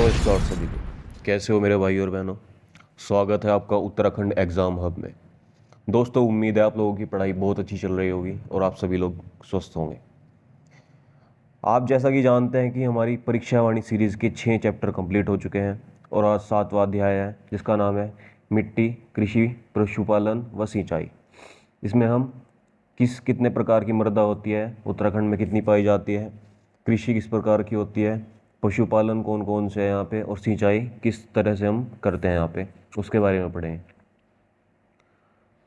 नमस्कार सभी को। कैसे हो मेरे भाई और बहनों। स्वागत है आपका उत्तराखंड एग्ज़ाम हब में। दोस्तों, उम्मीद है आप लोगों की पढ़ाई बहुत अच्छी चल रही होगी और आप सभी लोग स्वस्थ होंगे। आप जैसा कि जानते हैं कि हमारी परीक्षावाणी सीरीज़ के 6 चैप्टर कंप्लीट हो चुके हैं और आज 7वां अध्याय है जिसका नाम है मिट्टी, कृषि, पशुपालन व सिंचाई। इसमें हम कितने प्रकार की मृदा होती है, उत्तराखंड में कितनी पाई जाती है, कृषि किस प्रकार की होती है, पशुपालन कौन कौन से है यहाँ पे, और सिंचाई किस तरह से हम करते हैं यहाँ पे, उसके बारे में पढ़ें।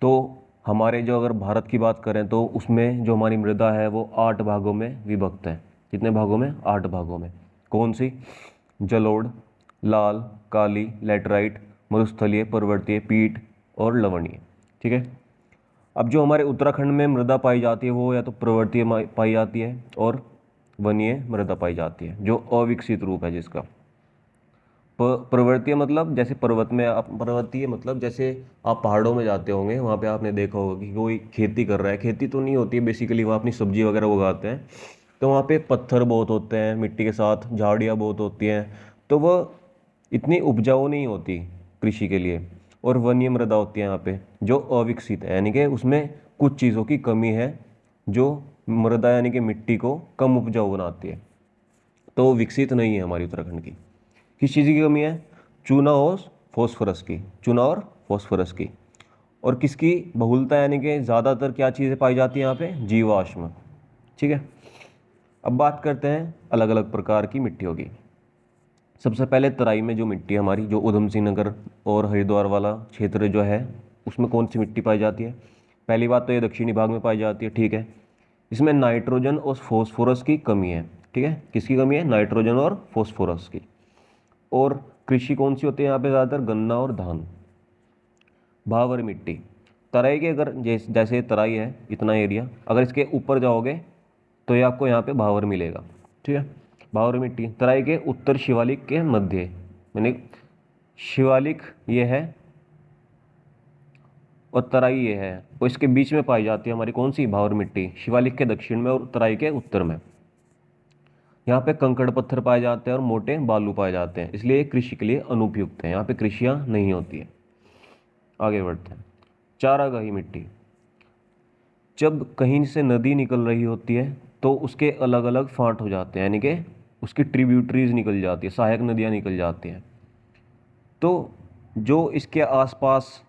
तो हमारे जो अगर भारत की बात करें तो उसमें जो हमारी मृदा है वो 8 भागों में विभक्त है। कितने भागों में? 8 भागों में। कौन सी? जलोढ़, लाल, काली, लैटराइट, मरुस्थलीय, पर्वतीय, पीट और लवणीय। ठीक है। अब जो हमारे उत्तराखंड में मृदा पाई जाती है वो या तो पर्वतीय पाई जाती है और वनीय मृदा पाई जाती है, जो अविकसित रूप है जिसका। पर्वतीय मतलब जैसे पर्वत में आप, पर्वतीय मतलब जैसे आप पहाड़ों में जाते होंगे, वहाँ पे आपने देखा होगा कि कोई खेती कर रहा है। खेती तो नहीं होती है बेसिकली, वहाँ अपनी सब्जी वगैरह उगाते हैं, तो वहाँ पे पत्थर बहुत होते हैं, मिट्टी के साथ झाड़ियाँ बहुत होती हैं, तो वह इतनी उपजाऊ नहीं होती कृषि के लिए। और वन्य मृदा होती है यहाँ पे जो अविकसित है, यानी कि उसमें कुछ चीज़ों की कमी है जो मृदा यानी कि मिट्टी को कम उपजाऊ बनाती है, तो विकसित नहीं है हमारी उत्तराखंड की। किस चीज़ की कमी है? चूना और फॉस्फोरस की। चूना और फॉस्फोरस की। और किसकी बहुलता, यानी कि ज़्यादातर क्या चीज़ें पाई जाती हैं यहाँ पे? जीवाश्म। ठीक है। अब बात करते हैं अलग अलग प्रकार की मिट्टियों की। सबसे पहले तराई में जो मिट्टी है हमारी, जो उधम सिंह नगर और हरिद्वार वाला क्षेत्र जो है, उसमें कौन सी मिट्टी पाई जाती है? पहली बात तो ये दक्षिणी भाग में पाई जाती है। ठीक है। इसमें नाइट्रोजन और फॉस्फोरस की कमी है। ठीक है। किसकी कमी है? नाइट्रोजन और फॉस्फोरस की। और कृषि कौन सी होती है यहाँ पे? ज़्यादातर गन्ना और धान। भावर मिट्टी, तराई के अगर जैसे तराई है इतना एरिया, अगर इसके ऊपर जाओगे तो ये आपको यहाँ पे भावर मिलेगा। ठीक है। भावर मिट्टी तराई के उत्तर शिवालिक के मध्य, यानी शिवालिक ये है और तराई ये है, और इसके बीच में पाई जाती है हमारी कौन सी? भावर मिट्टी। शिवालिक के दक्षिण में और तराई के उत्तर में। यहाँ पे कंकड़ पत्थर पाए जाते हैं और मोटे बालू पाए जाते हैं, इसलिए कृषि के लिए अनुपयुक्त है। यहाँ पे कृषियाँ नहीं होती है। आगे बढ़ते हैं। चारागाही मिट्टी, जब कहीं से नदी निकल रही होती है तो उसके अलग अलग फांट हो जाते हैं, यानी कि उसकी ट्रिब्यूटरीज निकल जाती है, सहायक नदियाँ निकल जाती हैं। तो जो इसके आसपास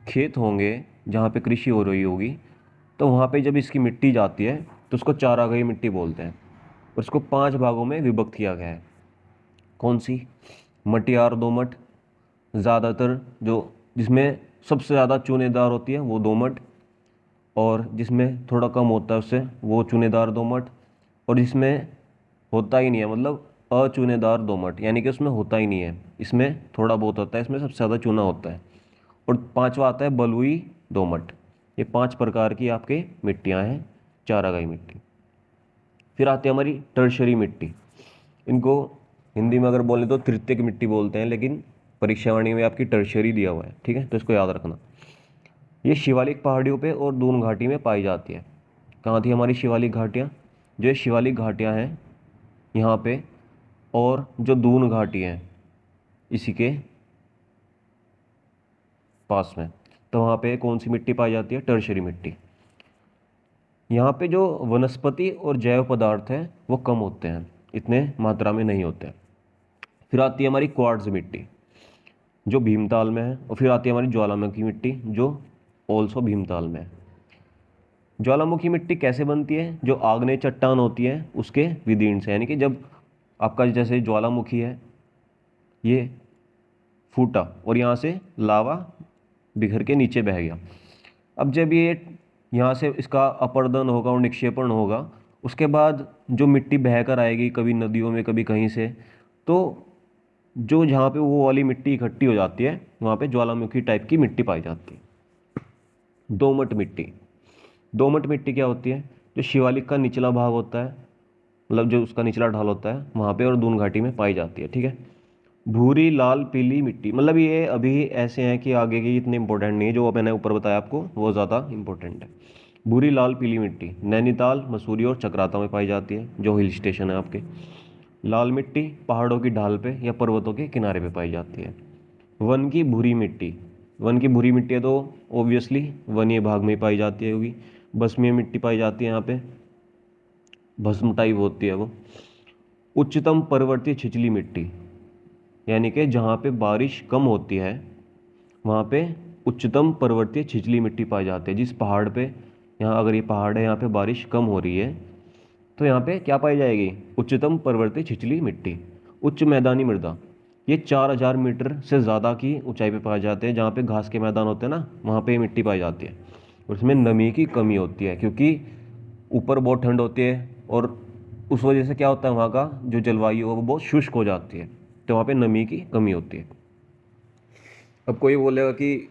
खेत होंगे जहाँ पे कृषि हो रही होगी, तो वहाँ पे जब इसकी मिट्टी जाती है तो उसको चारागाही मिट्टी बोलते हैं। और इसको 5 भागों में विभक्त किया गया है। कौन सी? मटियार दोमट, ज़्यादातर जो जिसमें सबसे ज़्यादा चूनेदार होती है वो दोमट, और जिसमें थोड़ा कम होता है उससे वो चूनेदार दोमट, और जिसमें होता ही नहीं है मतलब अचूनेदार दोमट, यानी कि उसमें होता ही नहीं है, इसमें थोड़ा बहुत होता है, इसमें सबसे ज़्यादा चूना होता है। और 5वां आता है बलुई दोमट। ये 5 प्रकार की आपके मिट्टियाँ हैं, चारागाही मिट्टी। फिर आती है हमारी टर्शरी मिट्टी। इनको हिंदी में अगर बोले तो तृतीयक मिट्टी बोलते हैं, लेकिन परीक्षावाणी में आपकी टर्शरी दिया हुआ है। ठीक है, तो इसको याद रखना। ये शिवालिक पहाड़ियों पे और दून घाटी में पाई जाती है। कहाँ थी हमारी शिवालिक घाटियाँ? जो ये शिवालिक घाटियाँ हैं यहाँ पे, और जो दून घाटी है इसी के पास में, तो वहाँ पे कौन सी मिट्टी पाई जाती है? टर्शरी मिट्टी। यहाँ पे जो वनस्पति और जैव पदार्थ हैं वो कम होते हैं, इतने मात्रा में नहीं होते हैं। फिर आती है हमारी क्वार्ट्ज मिट्टी जो भीमताल में है, और फिर आती है हमारी ज्वालामुखी मिट्टी जो ऑल्सो भीमताल में है। ज्वालामुखी मिट्टी कैसे बनती है? जो आग्नेय चट्टान होती है उसके विदीर्ण से, यानी कि जब आपका जैसे ज्वालामुखी है ये फूटा और यहाँ से लावा बिखर के नीचे बह गया। अब जब ये यहाँ से इसका अपर्दन होगा और निक्षेपण होगा, उसके बाद जो मिट्टी बह कर आएगी कभी नदियों में कभी कहीं से, तो जो जहाँ पे वो वाली मिट्टी इकट्ठी हो जाती है वहाँ पे ज्वालामुखी टाइप की मिट्टी पाई जाती है। दोमट मिट्टी, दोमट मिट्टी क्या होती है? जो शिवालिक का निचला भाग होता है, मतलब जो उसका निचला ढाल होता है वहाँ पे और दून घाटी में पाई जाती है। ठीक है। भूरी, लाल, पीली मिट्टी, मतलब ये अभी ऐसे हैं कि आगे की इतने इंपॉर्टेंट नहीं है, जो मैंने ऊपर बताया आपको वो ज़्यादा इंपॉर्टेंट है। भूरी लाल पीली मिट्टी नैनीताल, मसूरी और चक्राता में पाई जाती है, जो हिल स्टेशन है आपके। लाल मिट्टी पहाड़ों की ढाल पे या पर्वतों के किनारे पे पाई जाती है। वन की भूरी मिट्टी, वन की भूरी मिट्टी है तो ऑब्वियसली वनीय भाग में ही पाई जाती है, होगी। भस्मीय मिट्टी पाई जाती है यहाँ पे, भस्म टाइप होती है वो। उच्चतम पर्वतीय छिछली मिट्टी, यानी कि जहाँ पे बारिश कम होती है वहाँ पे उच्चतम पर्वतीय छिछली मिट्टी पाई जाती है। जिस पहाड़ पे, यहाँ अगर ये पहाड़ है, यहाँ पे बारिश कम हो रही है तो यहाँ पे क्या पाई जाएगी? उच्चतम पर्वतीय छिछली मिट्टी। उच्च मैदानी मृदा, ये 4000 मीटर से ज़्यादा की ऊंचाई पे पाए जाते हैं। जहाँ पे घास के मैदान होते हैं ना, वहाँ पे ये मिट्टी पाई जाती है। और इसमें नमी की कमी होती है क्योंकि ऊपर बहुत ठंड होती है और उस वजह से क्या होता है, वहाँ का जो जलवायु है वो बहुत शुष्क हो जाती है, तो वहाँ पे नमी की कमी होती है। अब कोई बोलेगा कि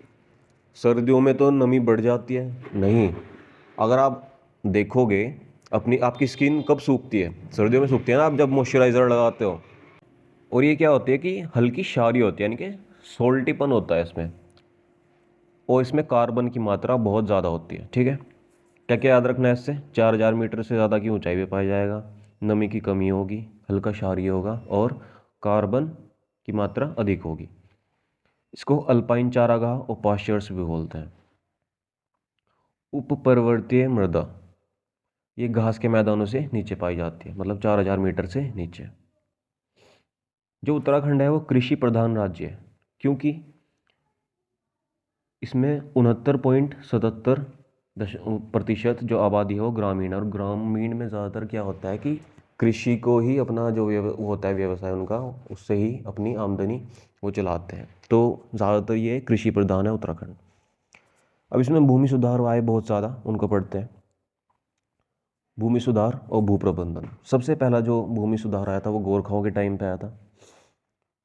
सर्दियों में तो नमी बढ़ जाती है। नहीं, अगर आप देखोगे अपनी, आपकी स्किन कब सूखती है? सर्दियों में सूखती है ना, आप जब मॉइस्चराइज़र लगाते हो। और ये क्या होती है कि हल्की क्षारीय होती है, यानी कि सोल्टीपन होता है इसमें, और इसमें कार्बन की मात्रा बहुत ज़्यादा होती है। ठीक है, क्या क्या याद रखना है इससे? 4000 मीटर से ज़्यादा की ऊंचाई पे पाया जाएगा, नमी की कमी होगी, हल्का क्षारीय होगा और कार्बन की मात्रा अधिक होगी। इसको अल्पाइन चारागाह और पाश्चर्स भी बोलते हैं। उपपर्वतीय मृदा, ये घास के मैदानों से नीचे पाई जाती है, मतलब 4000 मीटर से नीचे। जो उत्तराखंड है वो कृषि प्रधान राज्य है क्योंकि इसमें 69.77% जो आबादी है वो ग्रामीण है। और ग्रामीण में ज़्यादातर क्या होता है कि कृषि को ही अपना जो वो होता है व्यवसाय उनका, उससे ही अपनी आमदनी वो चलाते हैं। तो ज़्यादातर ये कृषि प्रधान है उत्तराखंड। अब इसमें भूमि सुधार आए बहुत ज़्यादा, उनको पढ़ते हैं। भूमि सुधार और भूप्रबंधन, सबसे पहला जो भूमि सुधार आया था वो गोरखाओं के टाइम पे आया था।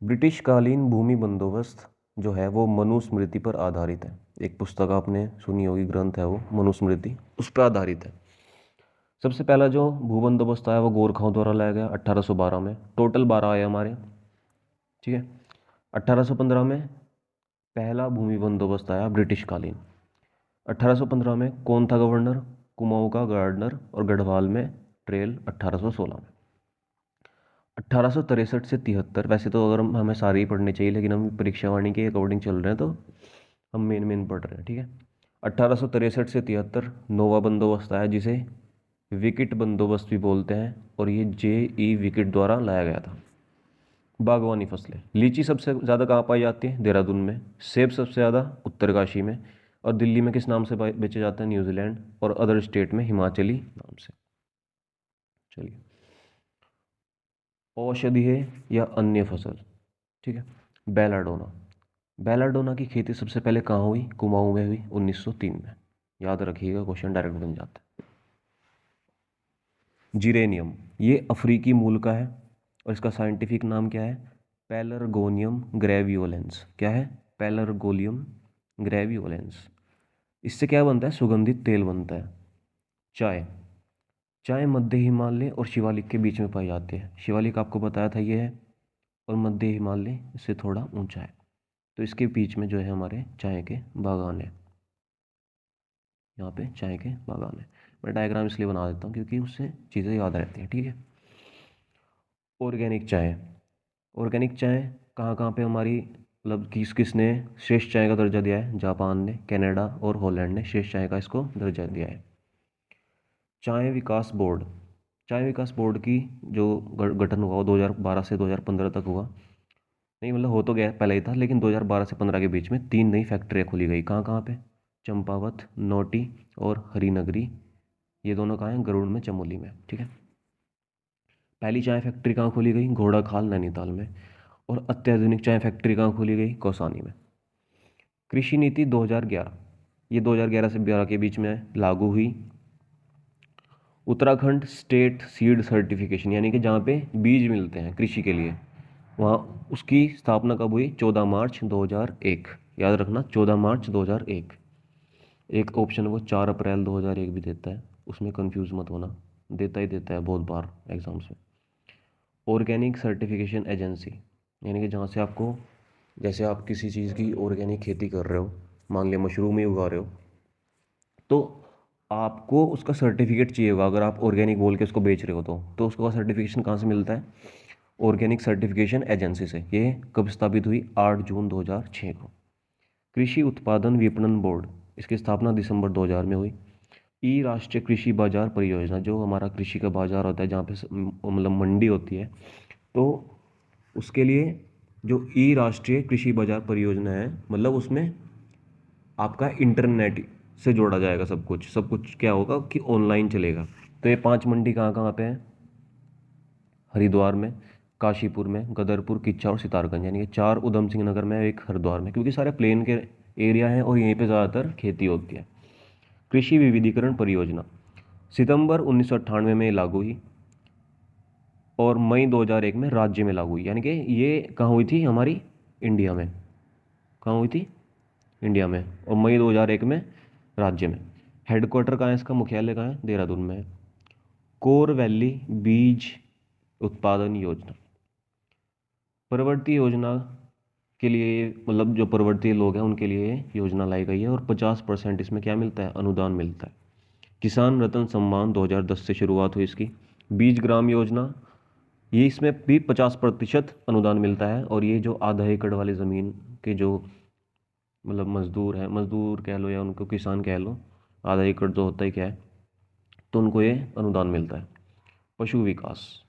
ब्रिटिश कालीन भूमि बंदोबस्त जो है वो मनुस्मृति पर आधारित है। एक पुस्तक आपने सुनी होगी, ग्रंथ है वो मनुस्मृति, उस पर आधारित है। सबसे पहला जो भू बंदोबस्त आया वो गोरखाओं द्वारा लाया गया 1812 में। टोटल 12 आए हमारे, ठीक है। 1815 में पहला भूमि बंदोबस्त आया ब्रिटिश कालीन। 1815 में कौन था गवर्नर? कुमाऊं का गार्डनर। और गढ़वाल में ट्रेल 1816 में। 1863 से 73, वैसे तो अगर हमें सारे ही पढ़ने चाहिए लेकिन हम परीक्षा वाणी के अकॉर्डिंग चल रहे हैं तो हम मेन मेन पढ़ रहे हैं, ठीक है। 1863 से 73 नोवा बंदोबस्त आया, जिसे विकेट बंदोबस्त भी बोलते हैं, और ये JE विकेट द्वारा लाया गया था। बागवानी फसलें, लीची सबसे ज़्यादा कहाँ पाई जाती है? देहरादून में। सेब सबसे ज़्यादा उत्तरकाशी में। और दिल्ली में किस नाम से बेचे जाते हैं? न्यूजीलैंड। और अदर स्टेट में हिमाचली नाम से। चलिए, औषधीय या अन्य फसल, ठीक है। बेलाडोना, बेलाडोना की खेती सबसे पहले कहाँ हुई? कुमाऊं में हुई 1903 में। याद रखिएगा, क्वेश्चन डायरेक्ट बन जाता है। जिरेनियम, ये अफ्रीकी मूल का है और इसका साइंटिफिक नाम क्या है? पेलरगोनियम ग्रेवियोलेंस। क्या है? पेलरगोलियम ग्रेवियोलेंस। इससे क्या बनता है? सुगंधित तेल बनता है। चाय, चाय मध्य हिमालय और शिवालिक के बीच में पाई जाती है। शिवालिक आपको बताया था ये है, और मध्य हिमालय इससे थोड़ा ऊंचा है, तो इसके बीच में जो है हमारे चाय के बागान है। यहाँ पे चाय के बागान है। मैं डायग्राम इसलिए बना देता हूँ क्योंकि उससे चीज़ें याद रहती हैं, ठीक है। ऑर्गेनिक चाय, ऑर्गेनिक चाय कहाँ कहाँ पे हमारी, मतलब किसने श्रेष्ठ चाय का दर्जा दिया है? जापान ने, कनाडा और हॉलैंड ने श्रेष्ठ चाय का इसको दर्जा दिया है। चाय विकास बोर्ड, चाय विकास बोर्ड की जो गठन हुआ वो 2012 से 2015 तक हुआ। नहीं, मतलब हो तो गया पहले ही था, लेकिन 2012 से 15 के बीच में 3 नई फैक्ट्रियाँ खोली गई। कहाँ कहाँ पे? चंपावत, नोटी और हरिनगरी। ये दोनों कहाँ हैं? गरुड़ में, चमोली में, ठीक है। पहली चाय फैक्ट्री कहाँ खोली गई? घोड़ाखाल, नैनीताल में। और अत्याधुनिक चाय फैक्ट्री कहाँ खोली गई? कौसानी में। कृषि नीति 2011, ये 2011 से 2012 के बीच में लागू हुई। उत्तराखंड स्टेट सीड सर्टिफिकेशन, यानी कि जहाँ पे बीज मिलते हैं कृषि के लिए, वहाँ उसकी स्थापना कब हुई? 14 मार्च 2001। याद रखना, 14 मार्च 2001। एक ऑप्शन वो 4 अप्रैल 2001 भी देता है, उसमें कंफ्यूज मत होना, देता ही देता है बहुत बार एग्जाम्स में। ऑर्गेनिक सर्टिफिकेशन एजेंसी, यानी कि जहाँ से आपको, जैसे आप किसी चीज़ की ऑर्गेनिक खेती कर रहे हो, मान लिया मशरूम ही उगा रहे हो, तो आपको उसका सर्टिफिकेट चाहिए होगा। अगर आप ऑर्गेनिक बोल के उसको बेच रहे हो तो उसका सर्टिफिकेशन कहाँ से मिलता है? ऑर्गेनिक सर्टिफिकेशन एजेंसी से। ये कब स्थापित हुई? 8 जून 2006 को। कृषि उत्पादन विपणन बोर्ड, इसकी स्थापना दिसंबर 2000 में हुई। ई राष्ट्रीय कृषि बाजार परियोजना, जो हमारा कृषि का बाजार होता है जहाँ पे मतलब मंडी होती है, तो उसके लिए जो ई राष्ट्रीय कृषि बाजार परियोजना है, मतलब उसमें आपका इंटरनेट से जोड़ा जाएगा सब कुछ क्या होगा कि ऑनलाइन चलेगा। तो ये 5 मंडी कहाँ कहाँ पे है? हरिद्वार में, काशीपुर में, गदरपुर, किच्चा और सितारगंज, यानी कि 4 उधम सिंह नगर में, एक हरिद्वार में, क्योंकि सारे प्लेन के एरिया हैं और यहीं पे ज़्यादातर खेती होती है। कृषि विविधीकरण परियोजना सितंबर 1998 में लागू हुई और मई 2001 में राज्य में लागू हुई, यानी कि ये कहाँ हुई थी? हमारी इंडिया में। कहाँ हुई थी? इंडिया में। और मई 2001 में राज्य में। हेडक्वार्टर कहाँ है इसका? मुख्यालय कहाँ है? देहरादून में है। कोर वैली बीज उत्पादन योजना, प्रवृत्ति योजना के लिए, मतलब जो प्रवृत्ति लोग हैं उनके लिए योजना लाई गई है और 50% इसमें क्या मिलता है? अनुदान मिलता है। किसान रत्न सम्मान 2010 से शुरुआत हुई इसकी। बीज ग्राम योजना, ये इसमें भी 50% अनुदान मिलता है और ये जो आधा एकड़ वाली ज़मीन के जो मतलब मजदूर हैं, मजदूर कह लो या उनको किसान कह लो, आधा एकड़ तो होता ही क्या है, तो उनको ये अनुदान मिलता है। पशु विकास,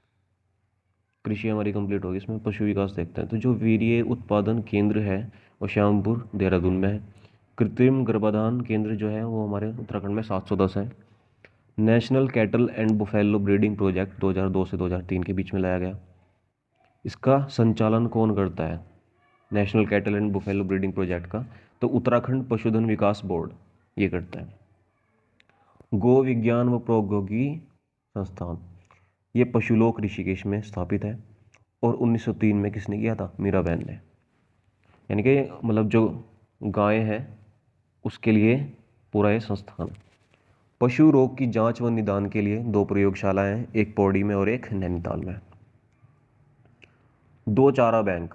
कृषि हमारी कंप्लीट होगी, इसमें पशु विकास देखते हैं। तो जो वीर्य उत्पादन केंद्र है वो श्यामपुर देहरादून में है। कृत्रिम गर्भाधान केंद्र जो है वो हमारे उत्तराखंड में 710 है। National cattle and buffalo breeding project 2002 से 2003 के बीच में लाया गया। इसका संचालन कौन करता है? National cattle and buffalo breeding project का, तो उत्तराखंड पशुधन विकास बोर्ड ये करता है। गो विज्ञान व प्रौद्योगिकी संस्थान, ये पशुलोक ऋषिकेश में स्थापित है और 1903 में किसने किया था? मीराबेन ने। यानी कि मतलब जो गाय है उसके लिए पूरा ये संस्थान। पशु रोग की जांच व निदान के लिए 2 प्रयोगशालाएं हैं, एक पौड़ी में और एक नैनीताल में। 2 चारा बैंक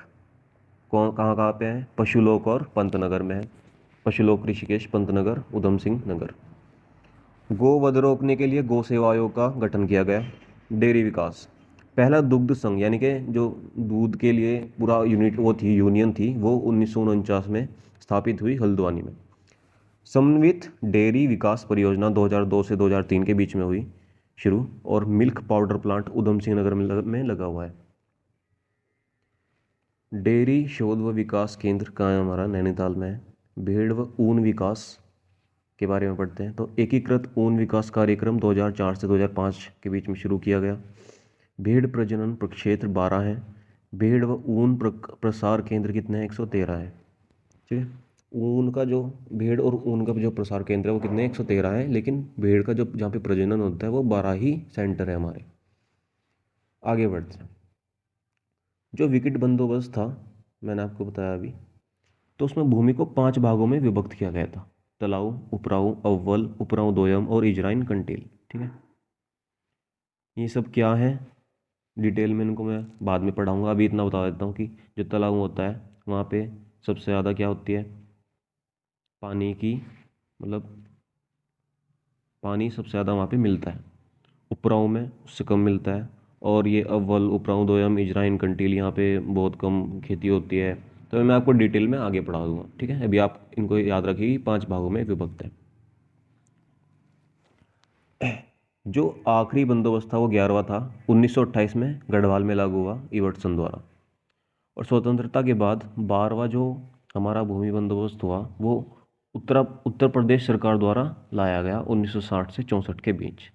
कौन कहाँ कहाँ पे हैं? पशुलोक और पंतनगर में है। पशुलोक ऋषिकेश, पंतनगर उधम सिंह नगर। गोवध रोकने के लिए गौ सेवा आयोग का गठन किया गया। डेयरी विकास, पहला दुग्ध संघ, यानी कि जो दूध के लिए पूरा यूनिट वो थी, यूनियन थी, वो 1949 में स्थापित हुई हल्द्वानी में। समन्वित डेयरी विकास परियोजना 2002 से 2003 के बीच में हुई शुरू और milk powder plant Udham Singh Nagar में लगा हुआ है। डेयरी शोध व विकास केंद्र कहाँ है? हमारा नैनीताल में है। भेड़ व ऊन विकास के बारे में पढ़ते हैं। तो एकीकृत ऊन विकास कार्यक्रम 2004 से 2005 के बीच में शुरू किया गया। भेड़ प्रजनन प्रक्षेत्र 12 है। भेड़ व ऊन प्रसार केंद्र कितने हैं? 113 है। ठीक है। ऊन का जो भेड़ और ऊन का जो प्रसार केंद्र है वो कितने? 113 है, लेकिन भेड़ का जो जहाँ पे प्रजनन होता है वो 12 ही सेंटर है हमारे। आगे बढ़ते हैं। जो विकेट बंदोबस्त था मैंने आपको बताया अभी, तो उसमें भूमि को 5 भागों में विभक्त किया गया था। तलाऊ, उपराऊ, अव्वल, उपराऊ दोयम और इजराइन कंटेल। ठीक है। ये सब क्या है डिटेल में इनको मैं बाद में पढ़ाऊँगा, अभी इतना बता देता हूँ कि जो तलाऊ होता है वहाँ पे सबसे ज़्यादा क्या होती है? पानी की, मतलब पानी सबसे ज़्यादा वहाँ पे मिलता है। उपराऊ में उससे कम मिलता है। और ये अव्वल, उपराऊ दोयम, इजराइन कंटील, यहाँ पे बहुत कम खेती होती है। तो मैं आपको डिटेल में आगे पढ़ा दूँगा। ठीक है, अभी आप इनको याद रखिए कि 5 भागों में विभक्त है। जो आखिरी बंदोबस्त था वो 11वां था, 1928 में गढ़वाल में लागू हुआ इवर्टसन द्वारा। और स्वतंत्रता के बाद 12वां जो हमारा भूमि बंदोबस्त हुआ वो उत्तर प्रदेश सरकार द्वारा लाया गया 1960 से 64 के बीच।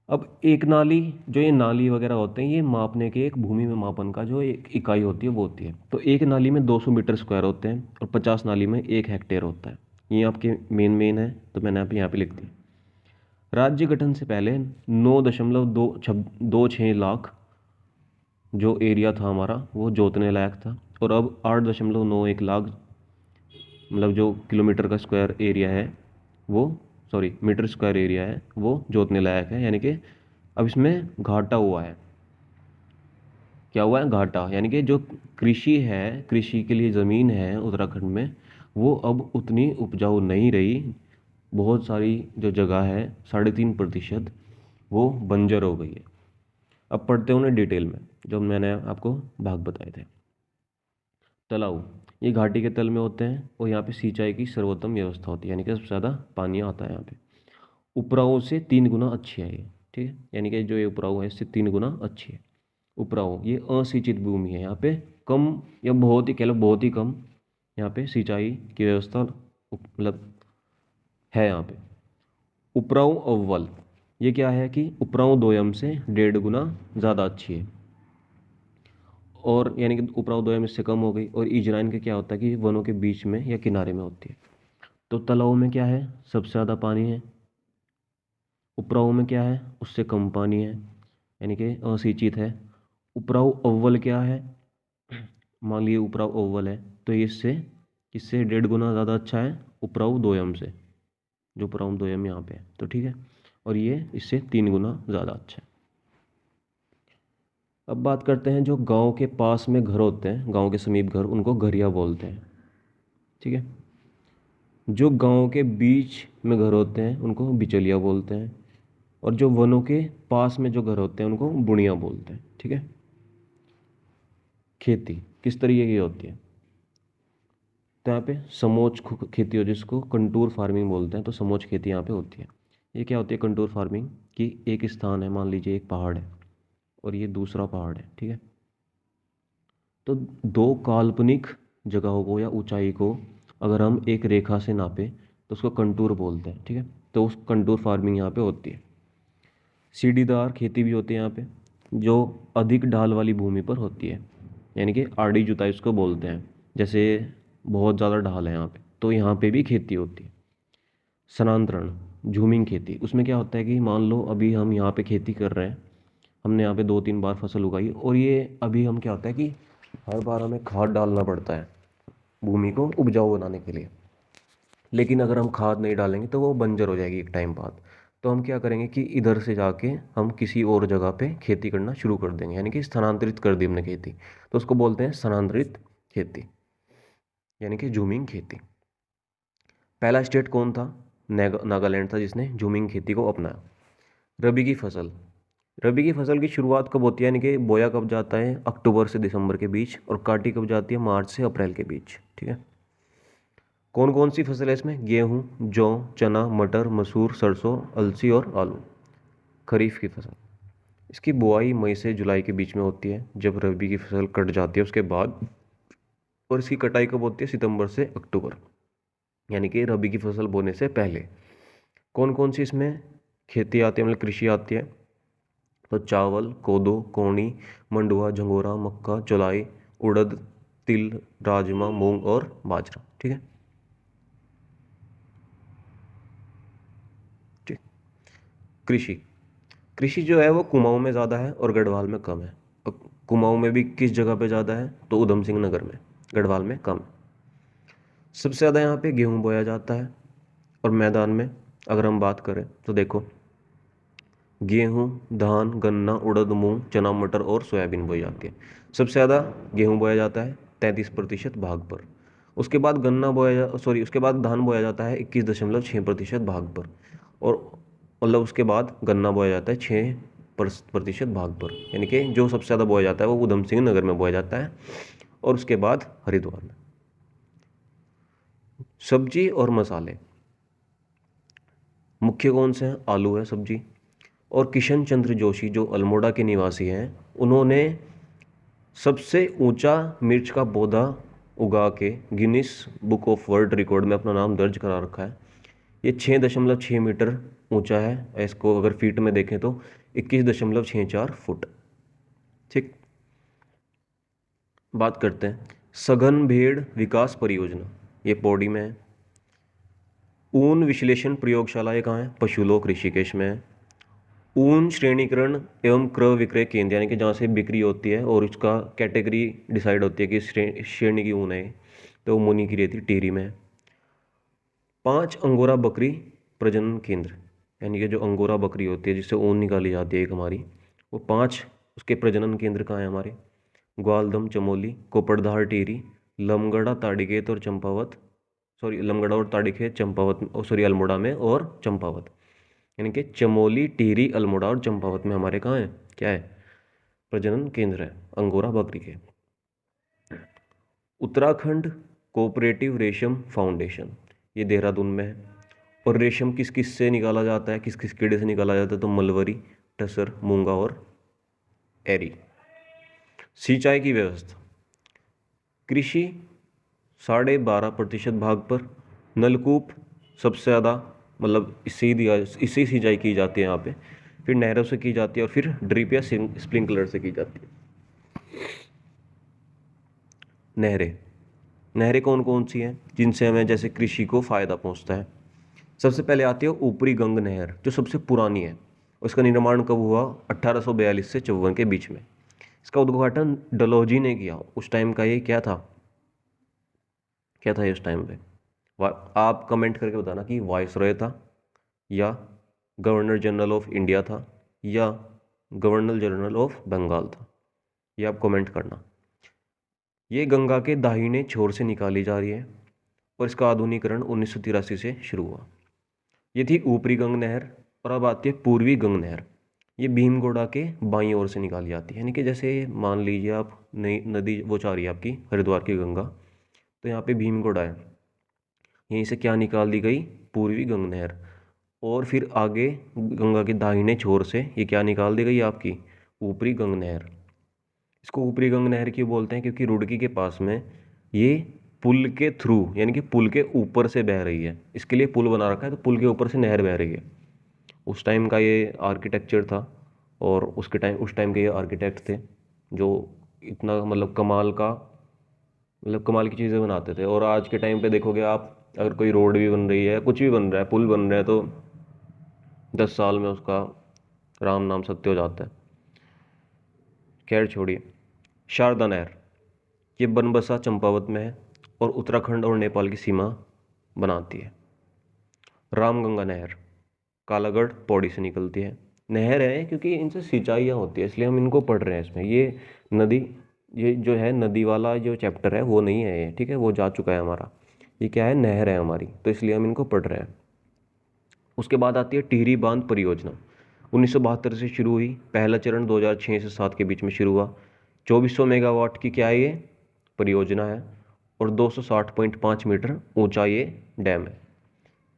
अब एक नाली, जो ये नाली वगैरह होते हैं, ये मापने के एक भूमि में मापन का जो एक इकाई होती है वो होती है। तो एक नाली में 200 मीटर स्क्वायर होते हैं और 50 नाली में 1 हेक्टेयर होता है। ये आपके मेन है, तो मैंने आप यहाँ पे लिख दिया। राज्य गठन से पहले 9.26 लाख जो एरिया था हमारा वो जोतने लायक था और अब 8.91 लाख, मतलब जो किलोमीटर का स्क्वायर एरिया है वो, सॉरी मीटर स्क्वायर एरिया है वो जोतने लायक है। यानी कि अब इसमें घाटा हुआ है। क्या हुआ है? घाटा। यानी कि जो कृषि है, कृषि के लिए ज़मीन है उत्तराखंड में, वो अब उतनी उपजाऊ नहीं रही। बहुत सारी जो जगह है, 3.5% वो बंजर हो गई है। अब पढ़ते हैं उन्हें डिटेल में, जो मैंने आपको भाग बताए थे। तालाब ये घाटी के तल में होते हैं और यहाँ पे सिंचाई की सर्वोत्तम व्यवस्था होती है, यानी कि सबसे ज़्यादा पानी आता है यहाँ पे। उपराओं से 3 गुना अच्छी है ये, ठीक है, यानी कि जो ये उपराऊ है इससे 3 गुना अच्छी है। उपराऊ ये असिंचित भूमि है, यहाँ पे कम या बहुत ही कह लो बहुत ही कम यहाँ पे सिंचाई की व्यवस्था मतलब है यहाँ पे। उपराऊ अव्वल ये क्या है कि उपराऊ दोयम से 1.5 गुना ज़्यादा अच्छी है, और यानी कि उपराऊ दोयम इससे कम हो गई। और इजराइन के क्या होता है कि वनों के बीच में या किनारे में होती है। तो तालाबों में क्या है, सबसे ज़्यादा पानी है। उपराऊ में क्या है, उससे कम पानी है, यानी कि असिंचित है। उपराऊ अव्वल क्या है, मान लीजिए उपराऊ अव्वल है तो इससे किससे 1.5 गुना ज़्यादा अच्छा है, उपराऊ दोयम से, जो उपराऊ दोयम यहाँ पे है, तो ठीक है। और ये इससे 3 गुना ज़्यादा अच्छा है। अब बात करते हैं जो गांव के पास में घर होते हैं, गांव के समीप घर, उनको घरिया बोलते हैं, ठीक है। जो गांव के बीच में घर होते हैं उनको बिचौलिया बोलते हैं, और जो वनों के पास में जो घर होते हैं उनको बुनिया बोलते हैं, ठीक है। खेती किस तरीके की होती है, तो यहाँ पे समोच्च खेती हो जिसको कंटूर फार्मिंग बोलते हैं, तो समोच्च खेती यहाँ पे होती है। ये क्या होती है कंटूर फार्मिंग, कि एक स्थान है, मान लीजिए एक पहाड़ है और ये दूसरा पहाड़ है, ठीक है। तो दो काल्पनिक जगहों को या ऊंचाई को अगर हम एक रेखा से नापें तो उसको कंटूर बोलते हैं, ठीक है। तो उस कंटूर फार्मिंग यहाँ पे होती है। सीढ़ीदार खेती भी होती है यहाँ पे, जो अधिक ढाल वाली भूमि पर होती है, यानी कि आड़ी जुताई उसको बोलते हैं। जैसे बहुत ज़्यादा ढाल है यहाँ पे तो यहाँ पे भी खेती होती है। स्थानांतरण झूमिंग खेती, उसमें क्या होता है कि मान लो अभी हम यहाँ पे खेती कर रहे हैं, हमने यहाँ पे 2-3 बार फसल उगाई, और ये अभी हम क्या होता है कि हर बार हमें खाद डालना पड़ता है भूमि को उपजाऊ बनाने के लिए। लेकिन अगर हम खाद नहीं डालेंगे तो वो बंजर हो जाएगी एक टाइम बाद। तो हम क्या करेंगे कि इधर से जाके हम किसी और जगह पे खेती करना शुरू कर देंगे, यानी कि स्थानांतरित कर दी हमने खेती, तो उसको बोलते हैं स्थानांतरित खेती, यानी कि झूमिंग खेती। पहला स्टेट कौन था, नागालैंड था जिसने झूमिंग खेती को अपनाया। रबी की फसल, रबी की फसल की शुरुआत कब होती है, यानी कि बोया कब जाता है, अक्टूबर से दिसंबर के बीच, और काटी कब जाती है, मार्च से अप्रैल के बीच, ठीक है। कौन कौन सी फसल है इसमें, गेहूँ, जौ, चना, मटर, मसूर, सरसों, अलसी और आलू। खरीफ की फसल, इसकी बुआई मई से जुलाई के बीच में होती है, जब रबी की फसल कट जाती है उसके बाद। और इसकी कटाई कब होती है, सितंबर से अक्टूबर, यानी कि रबी की फसल बोने से पहले। कौन कौन सी इसमें खेती आती है, मतलब कृषि आती है, तो चावल, कोदो, कोणी, मंडुआ, झंगोरा, मक्का, चौलाई, उड़द, तिल, राजमा, मूंग और बाजरा, ठीक है। ठीक। कृषि, कृषि जो है वो कुमाऊं में ज़्यादा है और गढ़वाल में कम है। अब कुमाऊं में भी किस जगह पे ज़्यादा है, तो उधम सिंह नगर में, गढ़वाल में कम है। सबसे ज़्यादा यहाँ पे गेहूँ बोया जाता है, और मैदान में अगर हम बात करें तो देखो गेहूँ, धान, गन्ना, उड़द, मूंग, चना, मटर और सोयाबीन बोई जाती है। सबसे ज़्यादा गेहूँ बोया जाता है 33% भाग पर। उसके बाद उसके बाद धान बोया जाता है 21.6% भाग पर। और मतलब उसके बाद गन्ना बोया जाता है 6% भाग पर, यानी कि जो सबसे ज़्यादा बोया जाता है वो उधम सिंह नगर में बोया जाता है, और उसके बाद हरिद्वार में। सब्जी और मसाले मुख्य कौन से हैं, आलू है सब्जी। और किशन चंद्र जोशी जो अल्मोड़ा के निवासी हैं, उन्होंने सबसे ऊंचा मिर्च का पौधा उगा के Guinness book of world record में अपना नाम दर्ज करा रखा है। ये 6.6 मीटर ऊंचा है, इसको अगर फीट में देखें तो 21.64 फुट, ठीक। बात करते हैं सघन भेड़ विकास परियोजना, ये पौड़ी में है। ऊन विश्लेषण प्रयोगशाला ये कहाँ है, पशुलोक ऋषिकेश में है। ऊन श्रेणीकरण एवं क्रय विक्रय केंद्र, यानी कि जहाँ से बिक्री होती है और उसका कैटेगरी डिसाइड होती है कि श्रेणी की ऊन है, तो मुनि की रेती टिहरी में है। 5 अंगोरा बकरी प्रजनन केंद्र, यानी कि जो अंगोरा बकरी होती है जिससे ऊन निकाली जाती है एक हमारी, वो 5 उसके प्रजनन केंद्र कहाँ हैं हमारे, ग्वालदम, चमोली, कोपड़धार, टिहरी, लमगड़ा, ताड़ीखेत और चंपावत, लमगड़ा और ताड़ीखेत, चंपावत, अल्मोड़ा में और चंपावत, यानी कि चमोली, टिहरी, अल्मोड़ा और चंपावत में हमारे कहाँ है, क्या है, प्रजनन केंद्र है अंगोरा बकरी के। उत्तराखंड कोऑपरेटिव रेशम फाउंडेशन, ये देहरादून में है। और रेशम किस किस से निकाला जाता है, किस किस कीड़े से निकाला जाता है, तो मलबरी, टसर, मूंगा और एरी। सिंचाई की व्यवस्था, कृषि 12.5% भाग पर, नलकूप सबसे ज़्यादा, मतलब इससे सिंचाई की जाती है यहाँ पे, फिर नहरों से की जाती है और फिर ड्रिप या स्प्रिंकलर से की जाती है। नहरें, नहरें कौन कौन सी हैं जिनसे हमें जैसे कृषि को फ़ायदा पहुंचता है। सबसे पहले आती है ऊपरी गंग नहर, जो सबसे पुरानी है। उसका निर्माण कब हुआ, 1842 से 54 के बीच में। इसका उद्घाटन डलहौजी ने किया। उस टाइम का ये क्या था, क्या था ये उस टाइम पे, आप कमेंट करके बताना कि वायसरॉय था, या गवर्नर जनरल ऑफ इंडिया था, या गवर्नर जनरल ऑफ बंगाल था। ये आप कमेंट करना। ये गंगा के दाहिने छोर से निकाली जा रही है और इसका आधुनिकीकरण 1983 से शुरू हुआ। ये थी ऊपरी गंग नहर। और अब आती है पूर्वी गंग नहर। ये भीमगोड़ा के बाईं ओर से निकाली जाती है, यानी कि जैसे मान लीजिए आप नई नदी वो चाह रही है आपकी हरिद्वार की गंगा, तो यहाँ पे भीमगोड़ा है, यहीं से क्या निकाल दी गई, पूर्वी गंग नहर। और फिर आगे गंगा के दाहिने छोर से ये क्या निकाल दी गई आपकी, ऊपरी गंग नहर। इसको ऊपरी गंग नहर क्यों बोलते हैं, क्योंकि रुड़की के पास में ये पुल के थ्रू, यानी कि पुल के ऊपर से बह रही है। इसके लिए पुल बना रखा है, तो पुल के ऊपर से नहर बह रही है। उस टाइम का ये आर्किटेक्चर था, और उस टाइम के ये आर्किटेक्ट थे जो इतना मतलब कमाल की चीज़ें बनाते थे। और आज के टाइम पे देखोगे आप, अगर कोई रोड भी बन रही है, कुछ भी बन रहा है, पुल बन रहा है, तो 10 साल में उसका राम नाम सत्य हो जाता है। खैर छोड़िए। शारदा नहर, ये बनबसा चंपावत में है और उत्तराखंड और नेपाल की सीमा बनाती है। रामगंगा नहर कालागढ़ पौड़ी से निकलती है। नहर है क्योंकि इनसे सिंचाइयाँ होती है, इसलिए हम इनको पढ़ रहे हैं इसमें। ये नदी, ये जो है नदी वाला जो चैप्टर है वो नहीं है ये, ठीक है, वो जा चुका है हमारा। ये क्या है, नहर है हमारी, तो इसलिए हम इनको पढ़ रहे हैं। उसके बाद आती है टिहरी बांध परियोजना, 1972 से शुरू हुई। पहला चरण 2006 से 7 के बीच में शुरू हुआ। 2400 मेगावाट की क्या है ये परियोजना है, और 260.5 मीटर ऊंचा ये डैम है।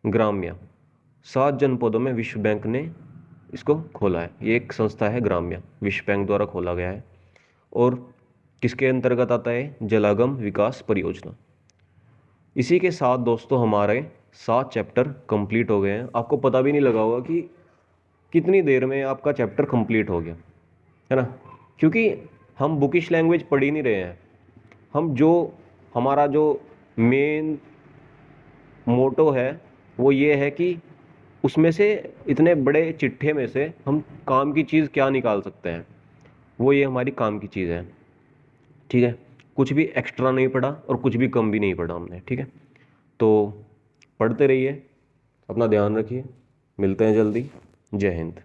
ग्राम्या, 7 जनपदों में विश्व बैंक ने इसको खोला है। ये एक संस्था है ग्राम्या, विश्व बैंक द्वारा खोला गया है। और किसके अंतर्गत आता है, जलागम विकास परियोजना। इसी के साथ दोस्तों हमारे 7 चैप्टर कंप्लीट हो गए हैं। आपको पता भी नहीं लगा होगा कि कितनी देर में आपका चैप्टर कंप्लीट हो गया, है ना, क्योंकि हम बुकिश लैंग्वेज पढ़ ही नहीं रहे हैं। हम जो हमारा जो मेन मोटो है वो ये है कि उसमें से, इतने बड़े चिट्ठे में से हम काम की चीज़ क्या निकाल सकते हैं, वो ये हमारी काम की चीज़ है। ठीक है, कुछ भी एक्स्ट्रा नहीं पढ़ा और कुछ भी कम भी नहीं पढ़ा हमने, ठीक है। तो पढ़ते रहिए, अपना ध्यान रखिए, मिलते हैं जल्दी। जय हिंद।